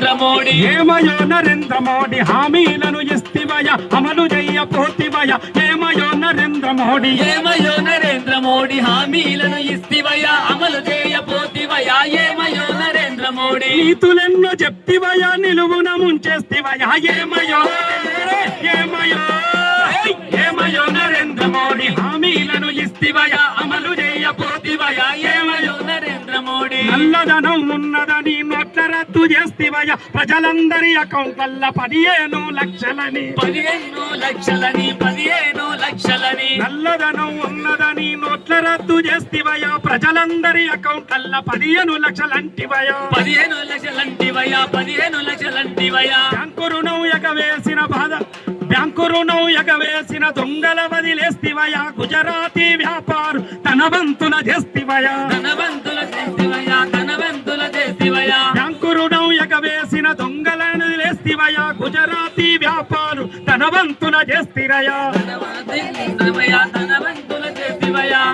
నరేంద్ర మోడీ ఏమయో నరేంద్ర మోడీ హామీలను ఇస్తివయ అమలు చేయపోతివయ ఏమయో నరేంద్ర మోడీ ఏమయో నరేంద్ర మోడీ హామీలను ఇస్తివయ అమలు చేయపోతివయ ఏమయో నరేంద్ర మోడీ నీతులెన్నో చెప్తివయ నిలువున ముంచేస్తివయ ఏమయో ఏమయో ఏమయో నరేంద్ర మోడీ హామీలను ఇస్తివయ అమలు చేయపోతివయ ఏమయో నరేంద్ర మోడీ నల్లధనం ఉన్నదని నోట్ల రద్దు చేస్తివయ ప్రజలందరి అకౌంట్ల 15 లక్షలని 15 లక్షలని నల్లధనం ఉన్నదని నోట్ల రద్దు చేస్తివయ ప్రజలందరి అకౌంట్ల 15 లక్షలంటివయ 15 లక్షలంటివయ బ్యాంకు రుణం ఎగవేసిన దొంగల వదిలేస్తివయ గుజరాతీ వ్యాపారు ధనవంతుల చేస్తివయ బ్యాంకు రుణం ఎగవేసిన దొంగలను వదిలేస్తివయ గుజరాతీ వ్యాపారు ధనవంతుల చేస్తిరయ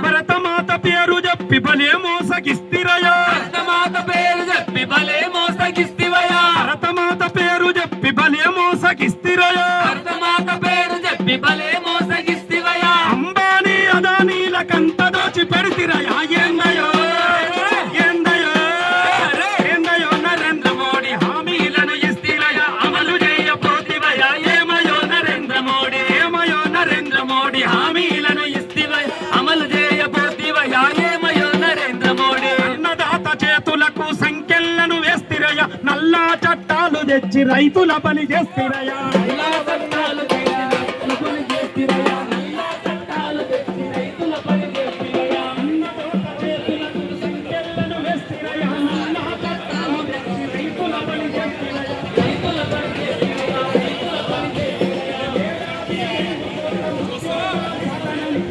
భరతమాత పేరు చెప్పి భలే మోసగిస్తిరయ భరతమాత పేరు చెప్పి భలే మోసగిస్తివయ భరతమాత పేరు చెప్పి భలే మోసగిస్తిరయ భరతమాత పేరు చెప్పి భలే మోసగిస్తివయ అంబానీ అదానీలకంత దోచి పెడితిరయ ఏందయో ఏందయో నరేంద్ర మోడీ హామీలను ఇస్తిరయ అమలు చేయపోతివయ ఏమయో నరేంద్ర మోడీ ఏమయో నరేంద్ర మోడీ హామీలను ఇస్తివయ అమలు చేయపోతివయ ఏమయో నరేంద్ర మోడీ అన్నదాత చేతులకు సంఖ్యలను వేస్తిరయ నల్లా చట్టాలు తెచ్చి రైతుల బలి చేస్తిరయ ఇలా చట్టాలు చేసి రైతుల బలి చేస్తిరయ